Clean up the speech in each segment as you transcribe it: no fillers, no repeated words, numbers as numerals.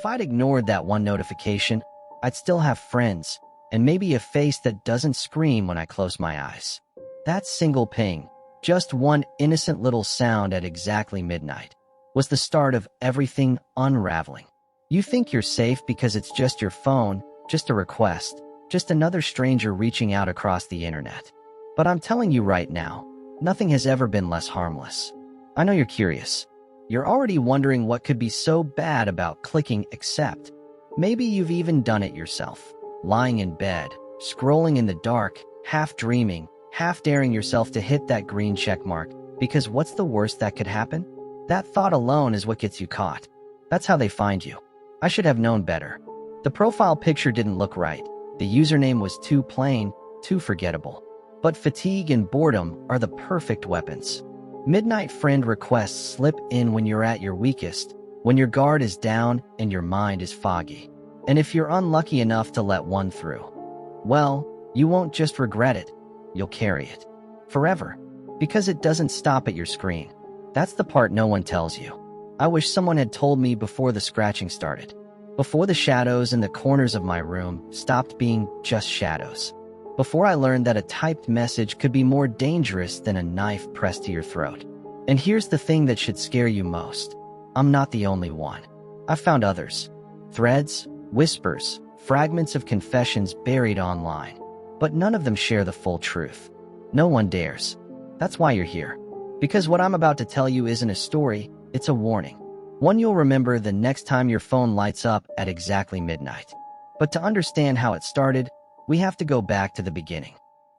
if I'd ignored that one notification, I'd still have friends, and maybe a face that doesn't scream when I close my eyes. That single ping, just one innocent little sound at exactly midnight, was the start of everything unraveling. You think you're safe because it's just your phone, just a request, just another stranger reaching out across the internet. But I'm telling you right now, nothing has ever been less harmless. I know you're curious. You're already wondering what could be so bad about clicking accept. Maybe you've even done it yourself, lying in bed, scrolling in the dark, half dreaming, half daring yourself to hit that green check mark, because what's the worst that could happen? That thought alone is what gets you caught. That's how they find you. I should have known better. The profile picture didn't look right. The username was too plain, too forgettable. But fatigue and boredom are the perfect weapons. Midnight friend requests slip in when you're at your weakest, when your guard is down and your mind is foggy. And if you're unlucky enough to let one through, well, you won't just regret it, you'll carry it forever, because it doesn't stop at your screen. That's the part no one tells you. I wish someone had told me before the scratching started, before the shadows in the corners of my room stopped being just shadows, before I learned that a typed message could be more dangerous than a knife pressed to your throat. And here's the thing that should scare you most. I'm not the only one. I've found others. Threads, whispers, fragments of confessions buried online. But none of them share the full truth. No one dares. That's why you're here. Because what I'm about to tell you isn't a story, it's a warning. One you'll remember the next time your phone lights up at exactly midnight. But to understand how it started, we have to go back to the beginning.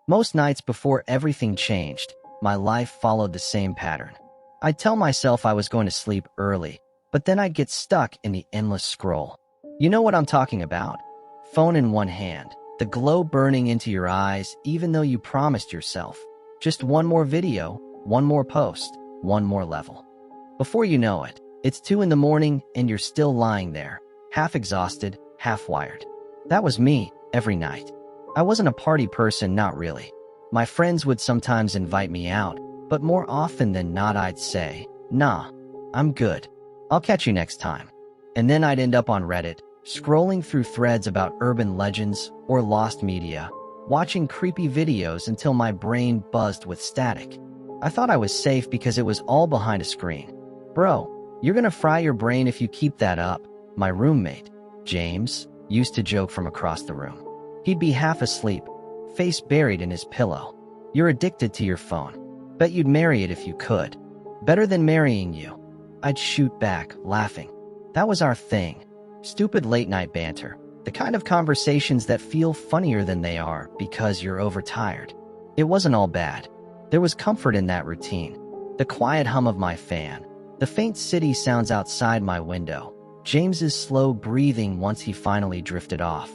Most nights before everything changed, my life followed the same pattern. I'd tell myself I was going to sleep early, but then I'd get stuck in the endless scroll. You know what I'm talking about? Phone in one hand, the glow burning into your eyes even though you promised yourself, just one more video, one more post, one more level. Before you know it, it's 2 in the morning and you're still lying there, half exhausted, half wired. That was me, every night. I wasn't a party person, not really. My friends would sometimes invite me out, but more often than not I'd say, nah, I'm good. I'll catch you next time. And then I'd end up on Reddit, scrolling through threads about urban legends or lost media, watching creepy videos until my brain buzzed with static. I thought I was safe because it was all behind a screen. Bro, you're gonna fry your brain if you keep that up. My roommate, James, used to joke from across the room. He'd be half asleep, face buried in his pillow. You're addicted to your phone. Bet you'd marry it if you could. Better than marrying you. I'd shoot back, laughing. That was our thing. Stupid late-night banter. The kind of conversations that feel funnier than they are because you're overtired. It wasn't all bad. There was comfort in that routine. The quiet hum of my fan. The faint city sounds outside my window. James's slow breathing once he finally drifted off.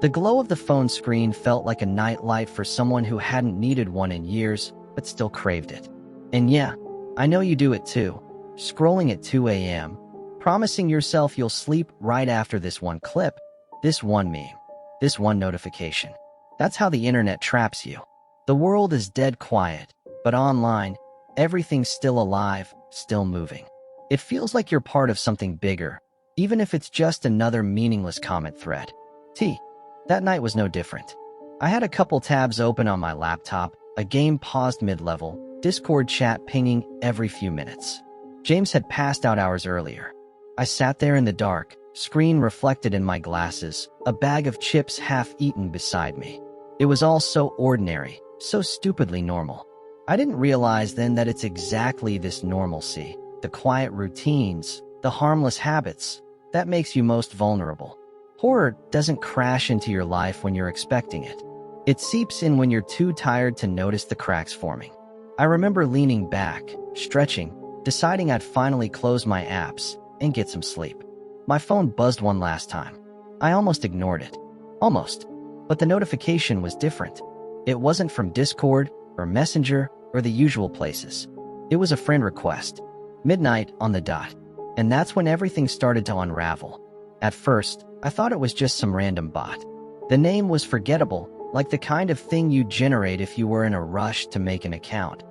The glow of the phone screen felt like a nightlight for someone who hadn't needed one in years, but still craved it. And yeah, I know you do it too. Scrolling at 2 a.m., promising yourself you'll sleep right after this one clip, this one meme, this one notification. That's how the internet traps you. The world is dead quiet, but online, everything's still alive, still moving. It feels like you're part of something bigger, even if it's just another meaningless comment thread. That night was no different. I had a couple tabs open on my laptop, a game paused mid-level, Discord chat pinging every few minutes. James had passed out hours earlier. I sat there in the dark, screen reflected in my glasses, a bag of chips half-eaten beside me. It was all so ordinary, so stupidly normal. I didn't realize then that it's exactly this normalcy, the quiet routines, the harmless habits, that makes you most vulnerable. Horror doesn't crash into your life when you're expecting it. It seeps in when you're too tired to notice the cracks forming. I remember leaning back, stretching, deciding I'd finally close my apps and get some sleep. My phone buzzed one last time. I almost ignored it. Almost. But the notification was different. It wasn't from Discord or Messenger or the usual places. It was a friend request. Midnight on the dot. And that's when everything started to unravel. At first, I thought it was just some random bot. The name was forgettable, like the kind of thing you'd generate if you were in a rush to make an account.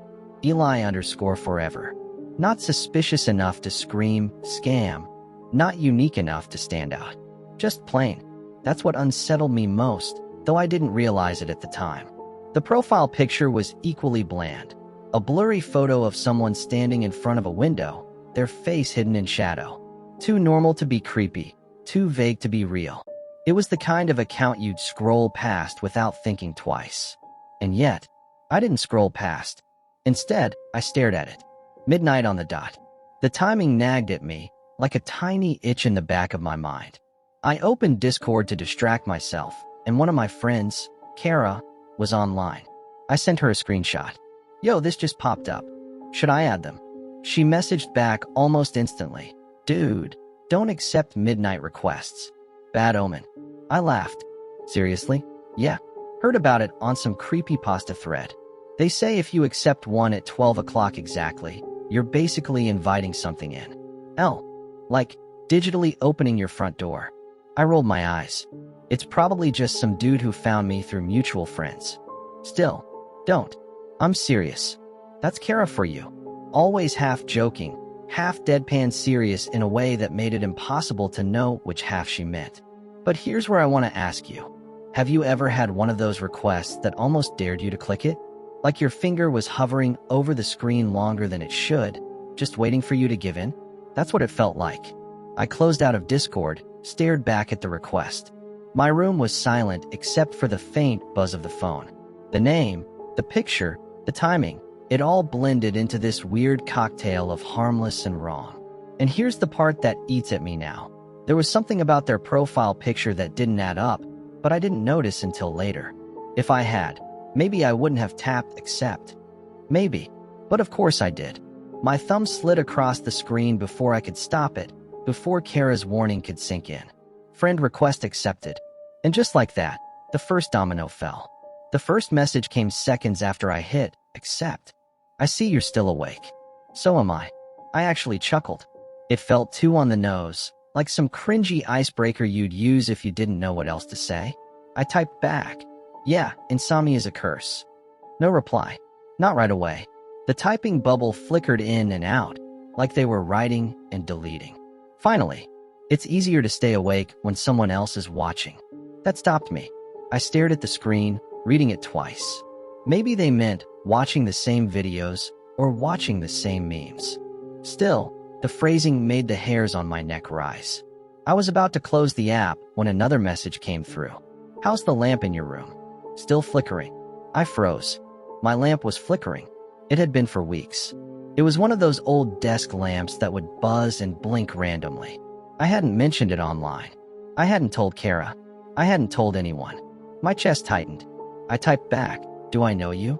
Eli_forever. Not suspicious enough to scream, scam. Not unique enough to stand out. Just plain. That's what unsettled me most, though I didn't realize it at the time. The profile picture was equally bland. A blurry photo of someone standing in front of a window, their face hidden in shadow. Too normal to be creepy, too vague to be real. It was the kind of account you'd scroll past without thinking twice. And yet, I didn't scroll past. Instead, I stared at it. Midnight on the dot. The timing nagged at me, like a tiny itch in the back of my mind. I opened Discord to distract myself, and one of my friends, Kara, was online. I sent her a screenshot. Yo, this just popped up. Should I add them? She messaged back almost instantly. Dude, don't accept midnight requests. Bad omen. I laughed. Seriously? Yeah. Heard about it on some creepypasta thread. They say if you accept one at 12 o'clock exactly, you're basically inviting something in. Like digitally opening your front door. I rolled my eyes. It's probably just some dude who found me through mutual friends. Still, don't. I'm serious. That's Kara for you. Always half joking, half deadpan serious in a way that made it impossible to know which half she meant. But here's where I want to ask you. Have you ever had one of those requests that almost dared you to click it? Like your finger was hovering over the screen longer than it should, just waiting for you to give in? That's what it felt like. I closed out of Discord, stared back at the request. My room was silent except for the faint buzz of the phone. The name, the picture, the timing, it all blended into this weird cocktail of harmless and wrong. And here's the part that eats at me now. There was something about their profile picture that didn't add up, but I didn't notice until later. If I had, maybe I wouldn't have tapped accept. Maybe. But of course I did. My thumb slid across the screen before I could stop it, before Kara's warning could sink in. Friend request accepted. And just like that, the first domino fell. The first message came seconds after I hit accept. I see you're still awake. So am I. I actually chuckled. It felt too on the nose, like some cringy icebreaker you'd use if you didn't know what else to say. I typed back. Yeah, insomnia is a curse. No reply. Not right away. The typing bubble flickered in and out, like they were writing and deleting. Finally, it's easier to stay awake when someone else is watching. That stopped me. I stared at the screen, reading it twice. Maybe they meant watching the same videos or watching the same memes. Still, the phrasing made the hairs on my neck rise. I was about to close the app when another message came through. How's the lamp in your room? Still flickering. I froze. My lamp was flickering. It had been for weeks. It was one of those old desk lamps that would buzz and blink randomly. I hadn't mentioned it online. I hadn't told Kara. I hadn't told anyone. My chest tightened. I typed back, do I know you?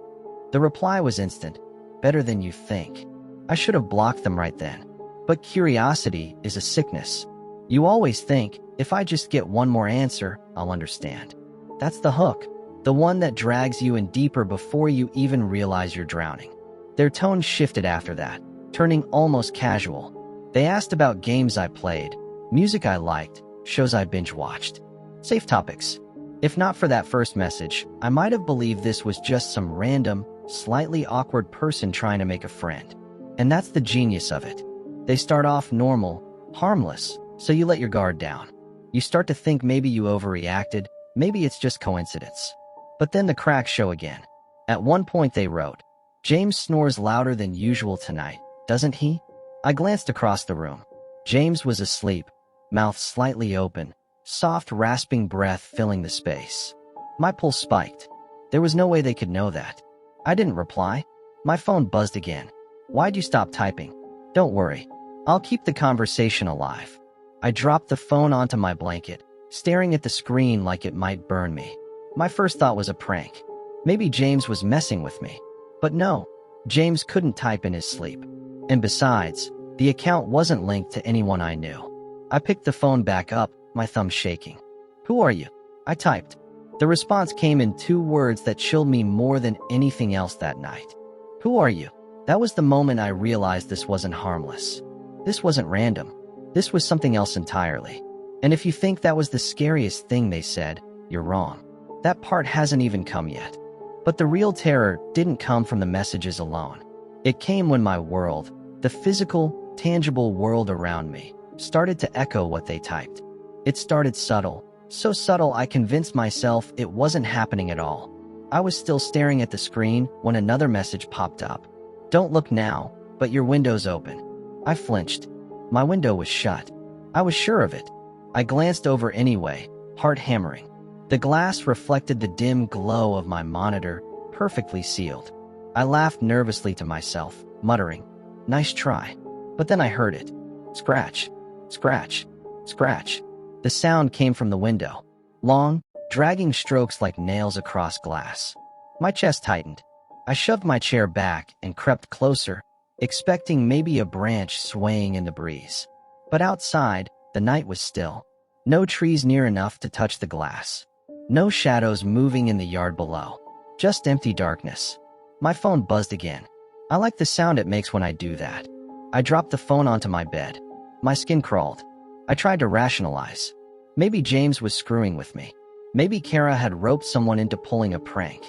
The reply was instant. Better than you think. I should have blocked them right then. But curiosity is a sickness. You always think, if I just get one more answer, I'll understand. That's the hook. The one that drags you in deeper before you even realize you're drowning. Their tone shifted after that, turning almost casual. They asked about games I played, music I liked, shows I binge-watched. Safe topics. If not for that first message, I might have believed this was just some random, slightly awkward person trying to make a friend. And that's the genius of it. They start off normal, harmless, so you let your guard down. You start to think maybe you overreacted, maybe it's just coincidence. But then the cracks show again. At one point they wrote, James snores louder than usual tonight, doesn't he? I glanced across the room. James was asleep, mouth slightly open, soft rasping breath filling the space. My pulse spiked. There was no way they could know that. I didn't reply. My phone buzzed again. Why'd you stop typing? Don't worry. I'll keep the conversation alive. I dropped the phone onto my blanket, staring at the screen like it might burn me. My first thought was a prank. Maybe James was messing with me. But no, James couldn't type in his sleep. And besides, the account wasn't linked to anyone I knew. I picked the phone back up, my thumb shaking. Who are you? I typed. The response came in 2 words that chilled me more than anything else that night. Who are you? That was the moment I realized this wasn't harmless. This wasn't random. This was something else entirely. And if you think that was the scariest thing they said, you're wrong. That part hasn't even come yet. But the real terror didn't come from the messages alone. It came when my world, the physical, tangible world around me, started to echo what they typed. It started subtle, so subtle I convinced myself it wasn't happening at all. I was still staring at the screen when another message popped up. Don't look now, but your window's open. I flinched. My window was shut. I was sure of it. I glanced over anyway, heart hammering. The glass reflected the dim glow of my monitor, perfectly sealed. I laughed nervously to myself, muttering, "Nice try." But then I heard it. Scratch, scratch, scratch. The sound came from the window. Long, dragging strokes like nails across glass. My chest tightened. I shoved my chair back and crept closer, expecting maybe a branch swaying in the breeze. But outside, the night was still. No trees near enough to touch the glass. No shadows moving in the yard below. Just empty darkness. My phone buzzed again. I like the sound it makes when I do that. I dropped the phone onto my bed. My skin crawled. I tried to rationalize. Maybe James was screwing with me. Maybe Kara had roped someone into pulling a prank.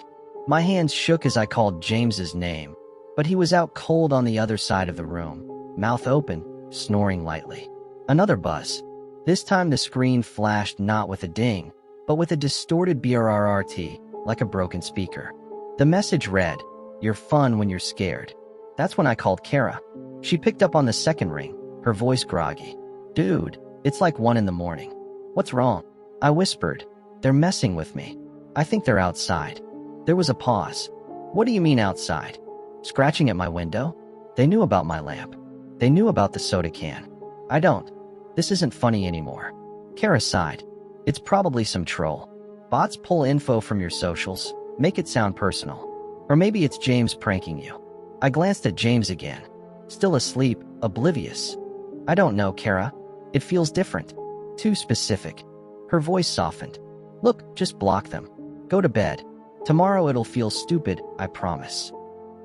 My hands shook as I called James's name, but he was out cold on the other side of the room, mouth open, snoring lightly. Another buzz. This time the screen flashed not with a ding, but with a distorted brrrt, like a broken speaker. The message read, "You're fun when you're scared." That's when I called Kara. She picked up on the second ring, her voice groggy. "Dude, it's like 1 in the morning. What's wrong?" I whispered. "They're messing with me. I think they're outside." There was a pause. "What do you mean outside?" "Scratching at my window?" They knew about my lamp. They knew about the soda can. I don't. This isn't funny anymore. Kara sighed. "It's probably some troll. Bots pull info from your socials, make it sound personal. Or maybe it's James pranking you." I glanced at James again. Still asleep, oblivious. "I don't know, Kara. It feels different. Too specific." Her voice softened. "Look, just block them. Go to bed. Tomorrow it'll feel stupid, I promise."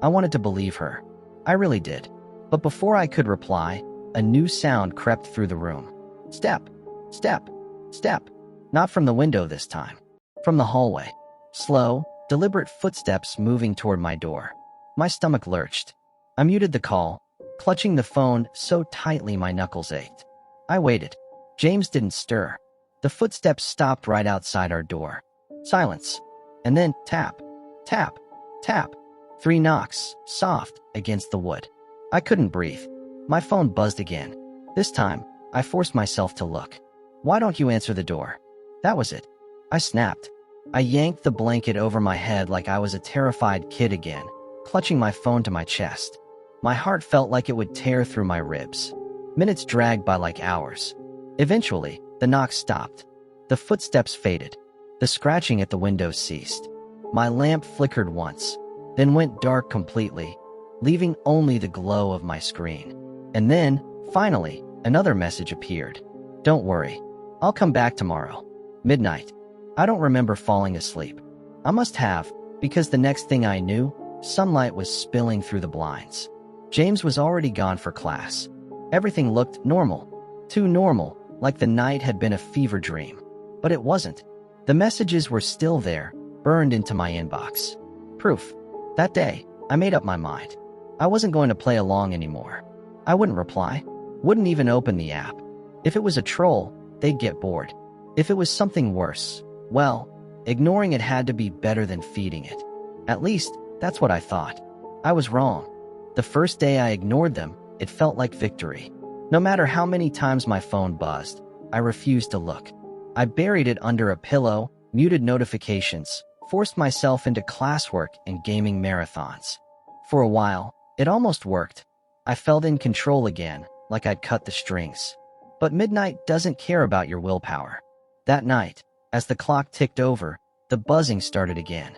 I wanted to believe her. I really did. But before I could reply, a new sound crept through the room. Step, step, step. Not from the window this time. From the hallway. Slow, deliberate footsteps moving toward my door. My stomach lurched. I muted the call, clutching the phone so tightly my knuckles ached. I waited. James didn't stir. The footsteps stopped right outside our door. Silence. And then tap, tap, tap. 3 knocks, soft, against the wood. I couldn't breathe. My phone buzzed again. This time, I forced myself to look. "Why don't you answer the door?" That was it. I snapped. I yanked the blanket over my head like I was a terrified kid again, clutching my phone to my chest. My heart felt like it would tear through my ribs. Minutes dragged by like hours. Eventually, the knock stopped. The footsteps faded. The scratching at the window ceased. My lamp flickered once, then went dark completely, leaving only the glow of my screen. And then, finally, another message appeared. "Don't worry. I'll come back tomorrow. Midnight." I don't remember falling asleep. I must have, because the next thing I knew, sunlight was spilling through the blinds. James was already gone for class. Everything looked normal. Too normal, like the night had been a fever dream. But it wasn't. The messages were still there, burned into my inbox. Proof. That day, I made up my mind. I wasn't going to play along anymore. I wouldn't reply. Wouldn't even open the app. If it was a troll, they'd get bored. If it was something worse, well, ignoring it had to be better than feeding it. At least, that's what I thought. I was wrong. The first day I ignored them, it felt like victory. No matter how many times my phone buzzed, I refused to look. I buried it under a pillow, muted notifications, forced myself into classwork and gaming marathons. For a while, it almost worked. I felt in control again, like I'd cut the strings. But midnight doesn't care about your willpower. That night, as the clock ticked over, the buzzing started again.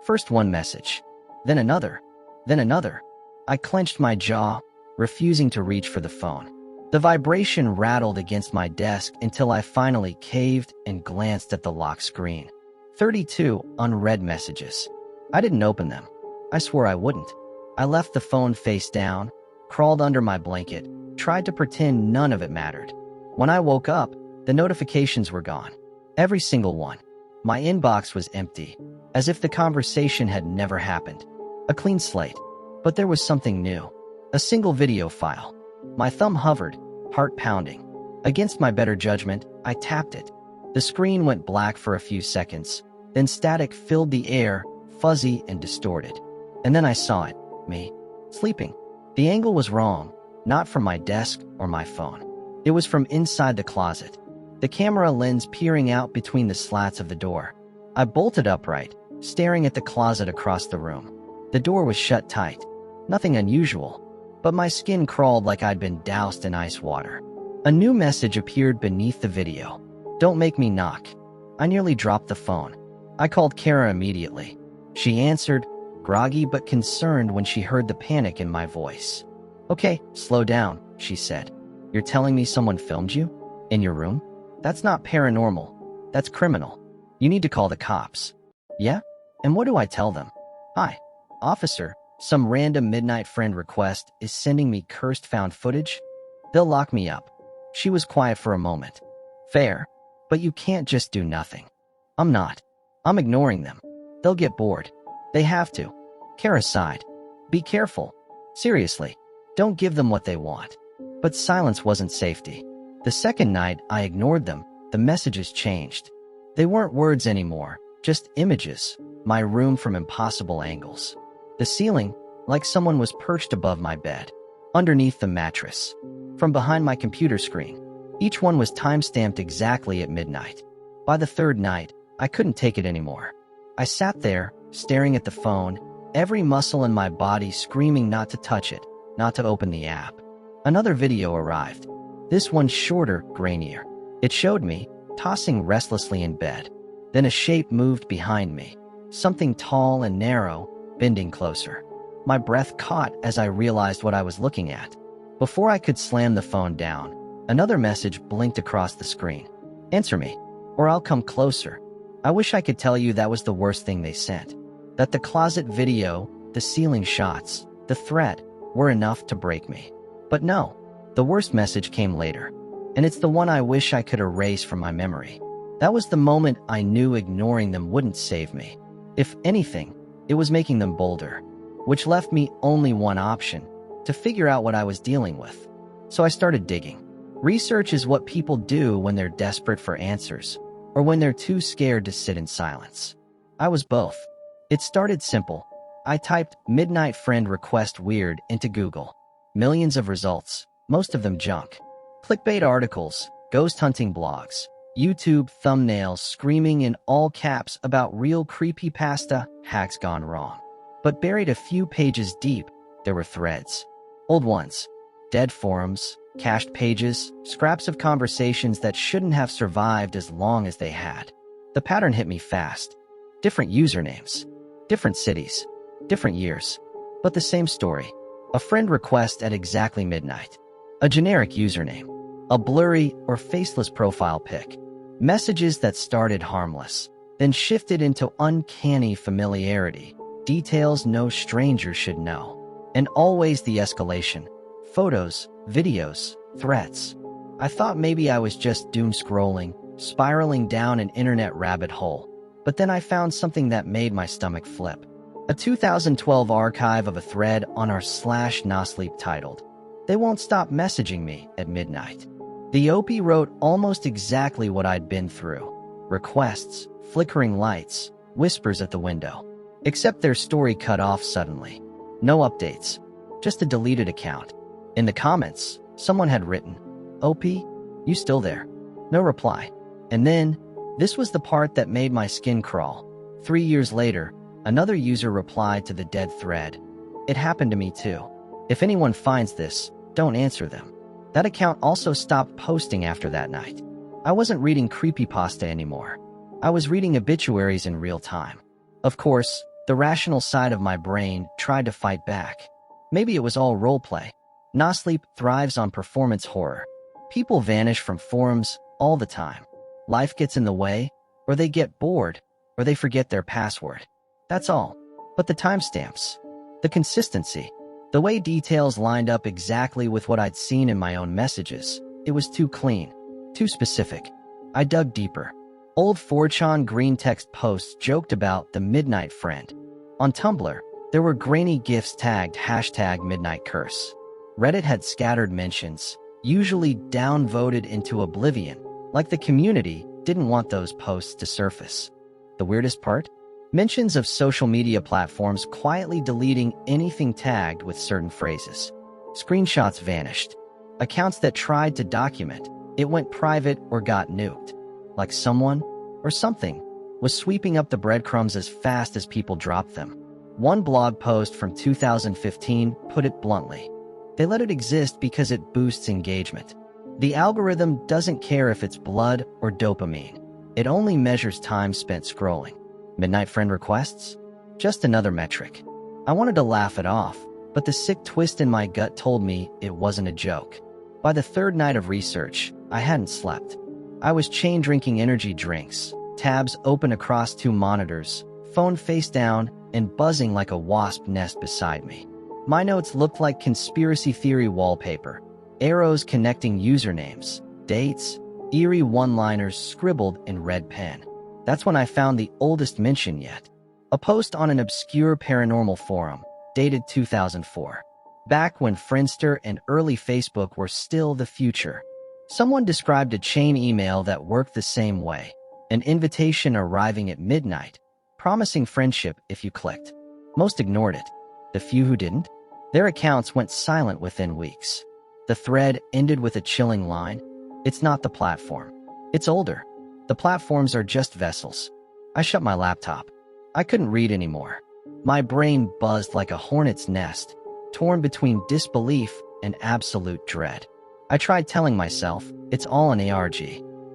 First one message, then another, then another. I clenched my jaw, refusing to reach for the phone. The vibration rattled against my desk until I finally caved and glanced at the lock screen. 32 unread messages. I didn't open them. I swore I wouldn't. I left the phone face down, crawled under my blanket, tried to pretend none of it mattered. When I woke up, the notifications were gone. Every single one. My inbox was empty, as if the conversation had never happened. A clean slate. But there was something new. A single video file. My thumb hovered, heart pounding. Against my better judgment, I tapped it. The screen went black for a few seconds, then static filled the air, fuzzy and distorted. And then I saw it, me, sleeping. The angle was wrong, not from my desk or my phone. It was from inside the closet, the camera lens peering out between the slats of the door. I bolted upright, staring at the closet across the room. The door was shut tight. Nothing unusual, but my skin crawled like I'd been doused in ice water. A new message appeared beneath the video. "Don't make me knock." I nearly dropped the phone. I called Kara immediately. She answered, groggy but concerned when she heard the panic in my voice. "Okay, slow down," she said. "You're telling me someone filmed you? In your room? That's not paranormal. That's criminal. You need to call the cops." "Yeah? And what do I tell them?" "Hi, officer, some random midnight friend request is sending me cursed found footage. They'll lock me up." She was quiet for a moment. "Fair, but you can't just do nothing." "I'm not. I'm ignoring them. They'll get bored. They have to." Kara sighed. "Be careful. Seriously, don't give them what they want." But silence wasn't safety. The second night I ignored them, the messages changed. They weren't words anymore, just images, my room from impossible angles. The ceiling, like someone was perched above my bed. Underneath the mattress. From behind my computer screen. Each one was time-stamped exactly at midnight. By the third night, I couldn't take it anymore. I sat there, staring at the phone, every muscle in my body screaming not to touch it, not to open the app. Another video arrived. This one shorter, grainier. It showed me, tossing restlessly in bed. Then a shape moved behind me. Something tall and narrow, bending closer. My breath caught as I realized what I was looking at. Before I could slam the phone down, another message blinked across the screen. "Answer me, or I'll come closer." I wish I could tell you that was the worst thing they sent. That the closet video, the ceiling shots, the threat were enough to break me. But no, the worst message came later. And it's the one I wish I could erase from my memory. That was the moment I knew ignoring them wouldn't save me. If anything, it was making them bolder. Which left me only one option, to figure out what I was dealing with. So I started digging. Research is what people do when they're desperate for answers, or when they're too scared to sit in silence. I was both. It started simple. I typed "midnight friend request weird" into Google. Millions of results, most of them junk. Clickbait articles, ghost hunting blogs, YouTube thumbnails screaming in all caps about real creepypasta hacks gone wrong. But buried a few pages deep, there were threads. Old ones, dead forums, cached pages, scraps of conversations that shouldn't have survived as long as they had. The pattern hit me fast. Different usernames, different cities, different years, but the same story. A friend request at exactly midnight. A generic username, a blurry or faceless profile pic. Messages that started harmless, then shifted into uncanny familiarity. Details no stranger should know. And always the escalation. Photos, videos, threats. I thought maybe I was just doom scrolling, spiraling down an internet rabbit hole. But then I found something that made my stomach flip. A 2012 archive of a thread on our /nosleep titled, "They Won't Stop Messaging Me at Midnight." The OP wrote almost exactly what I'd been through. Requests, flickering lights, whispers at the window. Except their story cut off suddenly. No updates, just a deleted account. In the comments, someone had written, "OP, you still there?" No reply. And then, this was the part that made my skin crawl. 3 years later, another user replied to the dead thread. "It happened to me too. If anyone finds this, don't answer them." That account also stopped posting after that night. I wasn't reading creepypasta anymore. I was reading obituaries in real time. Of course, the rational side of my brain tried to fight back. Maybe it was all roleplay. Nosleep thrives on performance horror. People vanish from forums all the time. Life gets in the way, or they get bored, or they forget their password. That's all. But the timestamps, the consistency, the way details lined up exactly with what I'd seen in my own messages, it was too clean, too specific. I dug deeper. Old 4chan green text posts joked about the midnight friend. On Tumblr, there were grainy GIFs tagged #midnightcurse. Reddit had scattered mentions. usually downvoted into oblivion, like the community didn't want those posts to surface. The weirdest part? Mentions of social media platforms quietly deleting anything tagged with certain phrases. Screenshots vanished. Accounts that tried to document it went private or got nuked. Like someone, or something, was sweeping up the breadcrumbs as fast as people dropped them. One blog post from 2015 put it bluntly. They let it exist because it boosts engagement. The algorithm doesn't care if it's blood or dopamine. It only measures time spent scrolling. Midnight friend requests? Just another metric. I wanted to laugh it off, but the sick twist in my gut told me it wasn't a joke. By the third night of research, I hadn't slept. I was chain drinking energy drinks, tabs open across 2 monitors, phone face down, and buzzing like a wasp nest beside me. My notes looked like conspiracy theory wallpaper, arrows connecting usernames, dates, eerie one-liners scribbled in red pen. That's when I found the oldest mention yet. A post on an obscure paranormal forum, dated 2004. Back when Friendster and early Facebook were still the future. Someone described a chain email that worked the same way. An invitation arriving at midnight, promising friendship if you clicked. Most ignored it. The few who didn't, their accounts went silent within weeks. The thread ended with a chilling line. It's not the platform. It's older. The platforms are just vessels. I shut my laptop. I couldn't read anymore. My brain buzzed like a hornet's nest, torn between disbelief and absolute dread. I tried telling myself, it's all an ARG.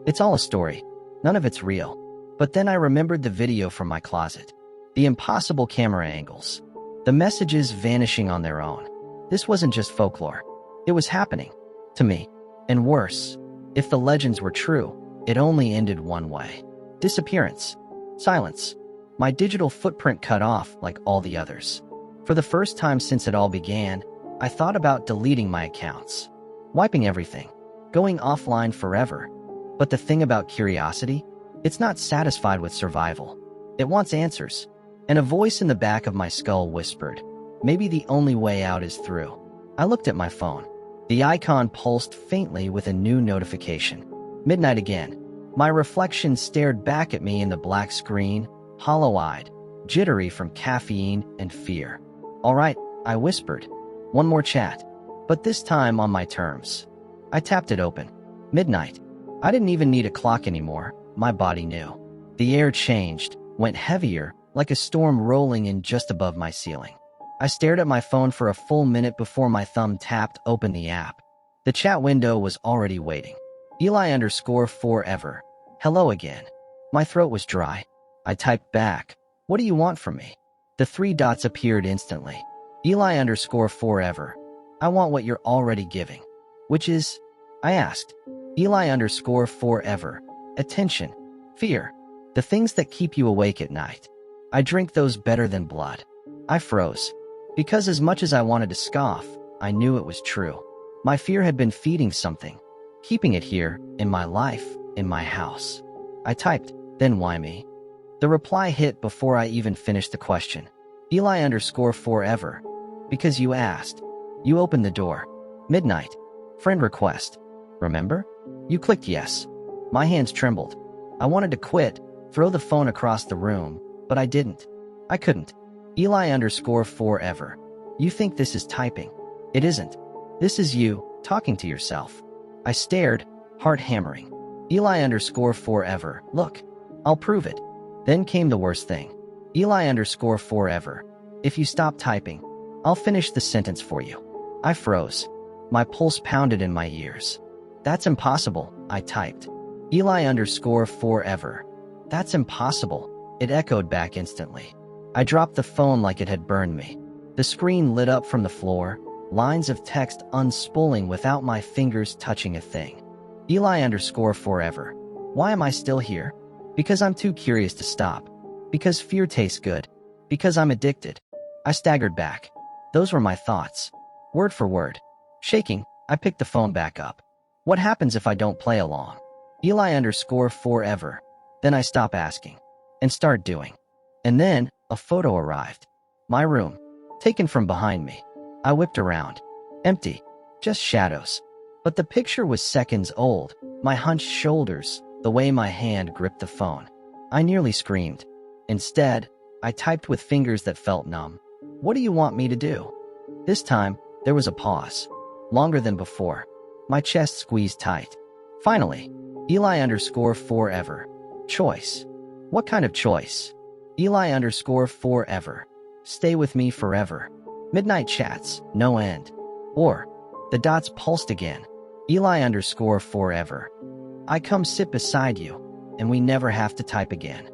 It's all a story. None of it's real. But then I remembered the video from my closet. The impossible camera angles. The messages vanishing on their own. This wasn't just folklore. It was happening. To me. And worse, if the legends were true, it only ended one way. Disappearance. Silence. My digital footprint cut off like all the others. For the first time since it all began, I thought about deleting my accounts. Wiping everything. Going offline forever. But the thing about curiosity? It's not satisfied with survival. It wants answers. And a voice in the back of my skull whispered, maybe the only way out is through. I looked at my phone. The icon pulsed faintly with a new notification. Midnight again. My reflection stared back at me in the black screen, hollow-eyed, jittery from caffeine and fear. All right, I whispered. One more chat. But this time on my terms. I tapped it open. Midnight. I didn't even need a clock anymore. My body knew. The air changed, went heavier, like a storm rolling in just above my ceiling. I stared at my phone for a full minute before my thumb tapped open the app. The chat window was already waiting. Eli_forever. Hello again. My throat was dry. I typed back. What do you want from me? The 3 dots appeared instantly. Eli_forever. I want what you're already giving. Which is? I asked. Eli_forever. Attention. Fear. The things that keep you awake at night. I drink those better than blood. I froze. Because as much as I wanted to scoff, I knew it was true. My fear had been feeding something. Keeping it here, in my life, in my house. I typed, then why me? The reply hit before I even finished the question. Eli_forever. Because you asked. You opened the door. Midnight. Friend request. Remember? You clicked yes. My hands trembled. I wanted to quit, throw the phone across the room, but I didn't. I couldn't. Eli_forever. You think this is typing. It isn't. This is you, talking to yourself. I stared, heart hammering. Eli_forever. Look. I'll prove it. Then came the worst thing. Eli_forever. If you stop typing, I'll finish the sentence for you. I froze. My pulse pounded in my ears. That's impossible, I typed. Eli_forever. That's impossible. It echoed back instantly. I dropped the phone like it had burned me. The screen lit up from the floor, lines of text unspooling without my fingers touching a thing. Eli_forever. Why am I still here? Because I'm too curious to stop. Because fear tastes good. Because I'm addicted. I staggered back. Those were my thoughts. Word for word. Shaking, I picked the phone back up. What happens if I don't play along? Eli_forever. Then I stop asking. And start doing. And then, a photo arrived. My room. Taken from behind me. I whipped around. Empty. Just shadows. But the picture was seconds old, my hunched shoulders, the way my hand gripped the phone. I nearly screamed. Instead, I typed with fingers that felt numb. "What do you want me to do?" This time, there was a pause. Longer than before. My chest squeezed tight. Finally, Eli_forever. Choice. What kind of choice? Eli_forever. Stay with me forever. Midnight chats, no end. Or, the dots pulsed again. Eli_forever. I come sit beside you, and we never have to type again.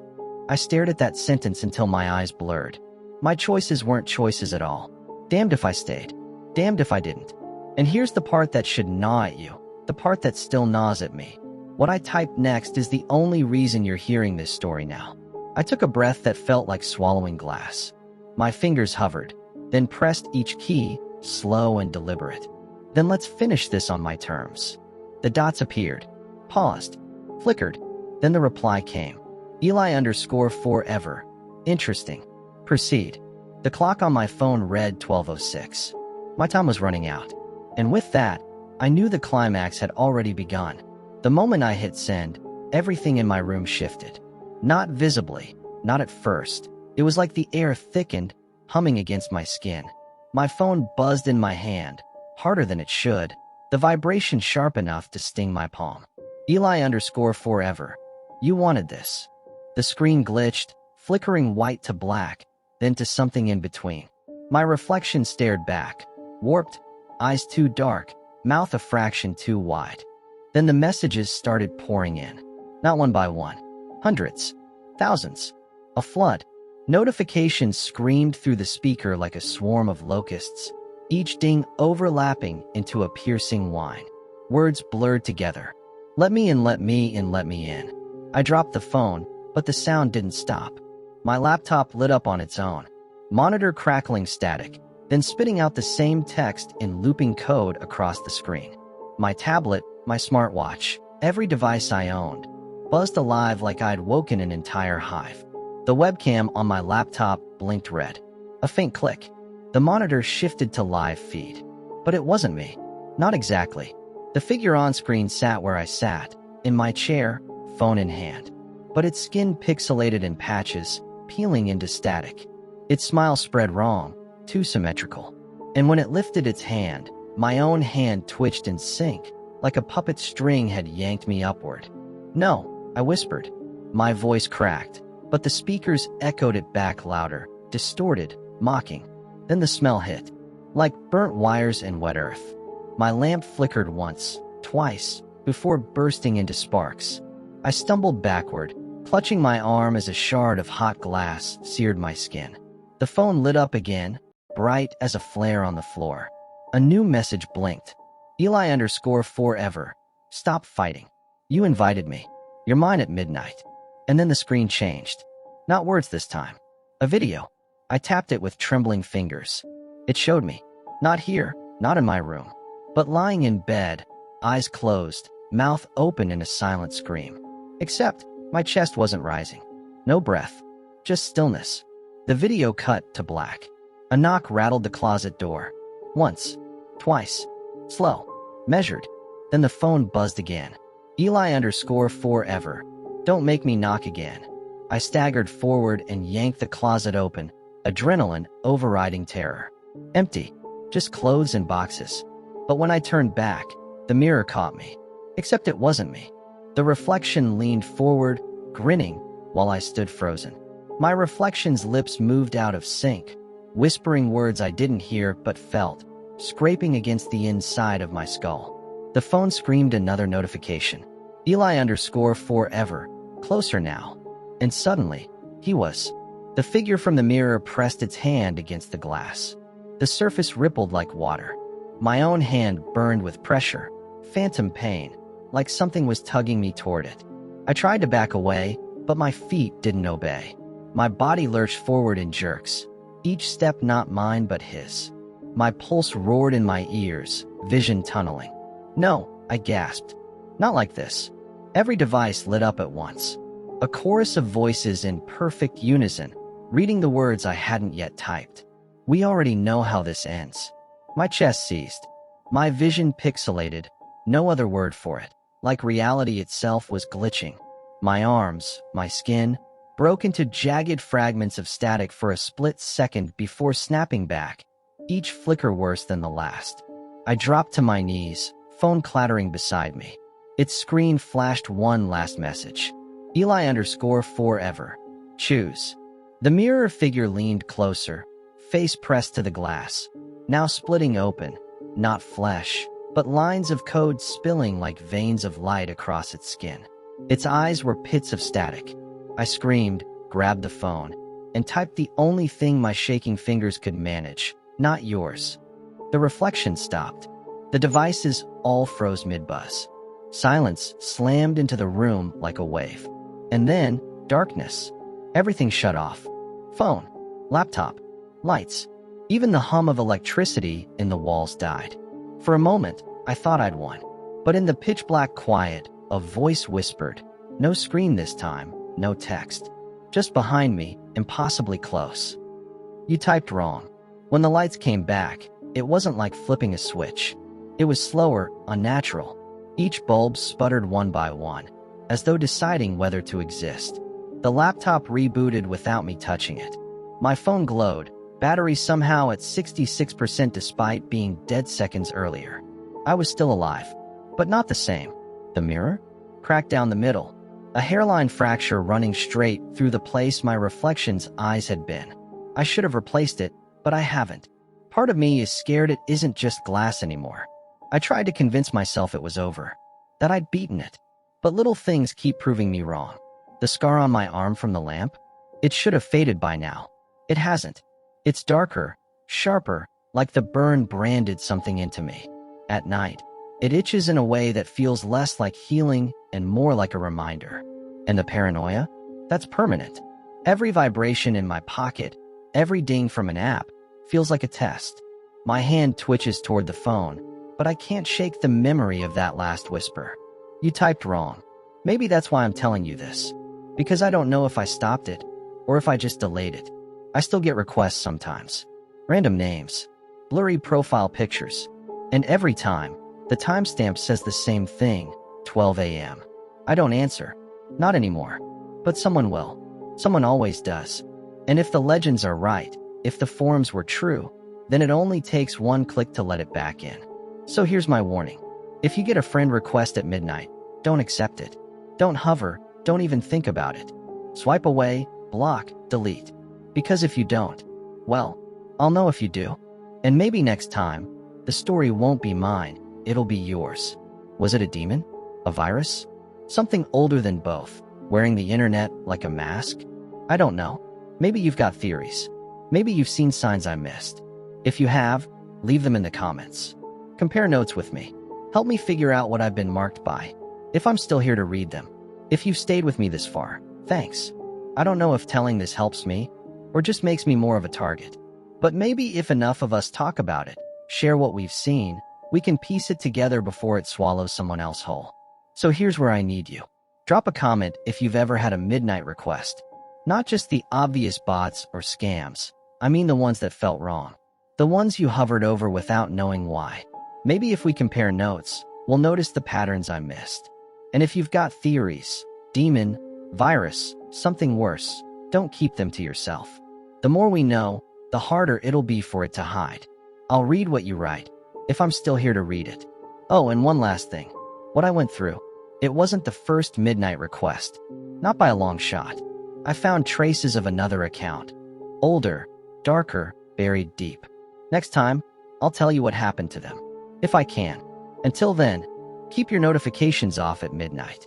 I stared at that sentence until my eyes blurred. My choices weren't choices at all. Damned if I stayed. Damned if I didn't. And here's the part that should gnaw at you. The part that still gnaws at me. What I typed next is the only reason you're hearing this story now. I took a breath that felt like swallowing glass. My fingers hovered, then pressed each key, slow and deliberate. Then let's finish this on my terms. The dots appeared, paused, flickered, then the reply came. Eli_forever. Interesting. Proceed. The clock on my phone read 12:06. My time was running out. And with that, I knew the climax had already begun. The moment I hit send, everything in my room shifted. Not visibly, not at first. It was like the air thickened, humming against my skin. My phone buzzed in my hand, harder than it should, the vibration sharp enough to sting my palm. Eli_forever. You wanted this. The screen glitched, flickering white to black, then to something in between. My reflection stared back, warped, eyes too dark, mouth a fraction too wide. Then the messages started pouring in. Not one by one. Hundreds. Thousands. A flood. Notifications screamed through the speaker like a swarm of locusts, each ding overlapping into a piercing whine. Words blurred together. Let me in, let me in, let me in. I dropped the phone, but the sound didn't stop. My laptop lit up on its own. Monitor crackling static, then spitting out the same text in looping code across the screen. My tablet, my smartwatch, every device I owned, buzzed alive like I'd woken an entire hive. The webcam on my laptop blinked red. A faint click. The monitor shifted to live feed. But it wasn't me. Not exactly. The figure on screen sat where I sat, in my chair, phone in hand. But its skin pixelated in patches, peeling into static. Its smile spread wrong, too symmetrical. And when it lifted its hand, my own hand twitched in sync, like a puppet string had yanked me upward. "No," I whispered. My voice cracked, but the speakers echoed it back louder, distorted, mocking. Then the smell hit, like burnt wires and wet earth. My lamp flickered once, twice, before bursting into sparks. I stumbled backward, clutching my arm as a shard of hot glass seared my skin. The phone lit up again, bright as a flare on the floor. A new message blinked. Eli_forever. Stop fighting. You invited me. You're mine at midnight. And then the screen changed. Not words this time. A video. I tapped it with trembling fingers. It showed me. Not here, not in my room. But lying in bed, eyes closed, mouth open in a silent scream. Except, my chest wasn't rising. No breath. Just stillness. The video cut to black. A knock rattled the closet door. Once. Twice. Slow. Measured. Then the phone buzzed again. Eli_forever. Don't make me knock again. I staggered forward and yanked the closet open, adrenaline overriding terror. Empty. Just clothes and boxes. But when I turned back, the mirror caught me. Except it wasn't me. The reflection leaned forward, grinning, while I stood frozen. My reflection's lips moved out of sync, whispering words I didn't hear but felt, scraping against the inside of my skull. The phone screamed another notification. Eli_forever. Closer now. And suddenly, he was. The figure from the mirror pressed its hand against the glass. The surface rippled like water. My own hand burned with pressure, phantom pain, like something was tugging me toward it. I tried to back away, but my feet didn't obey. My body lurched forward in jerks, each step not mine but his. My pulse roared in my ears, vision tunneling. "No," I gasped. "Not like this." Every device lit up at once. A chorus of voices in perfect unison, reading the words I hadn't yet typed. "We already know how this ends." My chest seized. My vision pixelated, No other word for it. Like reality itself was glitching. My arms, my skin, broke into jagged fragments of static for a split second before snapping back, each flicker worse than the last. I dropped to my knees, phone clattering beside me. Its screen flashed one last message. Eli_forever. Choose. The mirror figure leaned closer, face pressed to the glass, now splitting open, not flesh, but lines of code spilling like veins of light across its skin. Its eyes were pits of static. I screamed, grabbed the phone, and typed the only thing my shaking fingers could manage, not yours. The reflection stopped. The devices all froze mid-buzz. Silence slammed into the room like a wave. And then, darkness. Everything shut off. Phone, laptop, lights. Even the hum of electricity in the walls died. For a moment, I thought I'd won. But in the pitch-black quiet, a voice whispered, "No screen this time, no text. Just behind me, impossibly close." You typed wrong. When the lights came back, it wasn't like flipping a switch. It was slower, unnatural. Each bulb sputtered one by one, as though deciding whether to exist. The laptop rebooted without me touching it. My phone glowed, battery somehow at 66% despite being dead seconds earlier. I was still alive, but not the same. The mirror? Cracked down the middle. A hairline fracture running straight through the place my reflection's eyes had been. I should have replaced it, but I haven't. Part of me is scared it isn't just glass anymore. I tried to convince myself it was over, that I'd beaten it. But little things keep proving me wrong. The scar on my arm from the lamp? It should have faded by now. It hasn't. It's darker, sharper, like the burn branded something into me. At night, it itches in a way that feels less like healing and more like a reminder. And the paranoia? That's permanent. Every vibration in my pocket, every ding from an app, feels like a test. My hand twitches toward the phone, but I can't shake the memory of that last whisper. You typed wrong. Maybe that's why I'm telling you this. Because I don't know if I stopped it, or if I just delayed it. I still get requests sometimes. Random names. Blurry profile pictures. And every time, the timestamp says the same thing, 12 a.m. I don't answer. Not anymore. But someone will. Someone always does. And if the legends are right, if the forums were true, then it only takes one click to let it back in. So here's my warning. If you get a friend request at midnight, don't accept it. Don't hover, don't even think about it. Swipe away, block, delete. Because if you don't, well, I'll know if you do. And maybe next time, the story won't be mine, it'll be yours. Was it a demon? A virus? Something older than both, wearing the internet like a mask? I don't know. Maybe you've got theories. Maybe you've seen signs I missed. If you have, leave them in the comments. Compare notes with me. Help me figure out what I've been marked by. If I'm still here to read them. If you've stayed with me this far, thanks. I don't know if telling this helps me, or just makes me more of a target. But maybe if enough of us talk about it, share what we've seen, we can piece it together before it swallows someone else whole. So here's where I need you. Drop a comment if you've ever had a midnight request. Not just the obvious bots or scams. I mean the ones that felt wrong. The ones you hovered over without knowing why. Maybe if we compare notes, we'll notice the patterns I missed. And if you've got theories, demon, virus, something worse, don't keep them to yourself. The more we know, the harder it'll be for it to hide. I'll read what you write, if I'm still here to read it. Oh, and one last thing. What I went through, it wasn't the first midnight request. Not by a long shot. I found traces of another account. Older, darker, buried deep. Next time, I'll tell you what happened to them. If I can. Until then, keep your notifications off at midnight.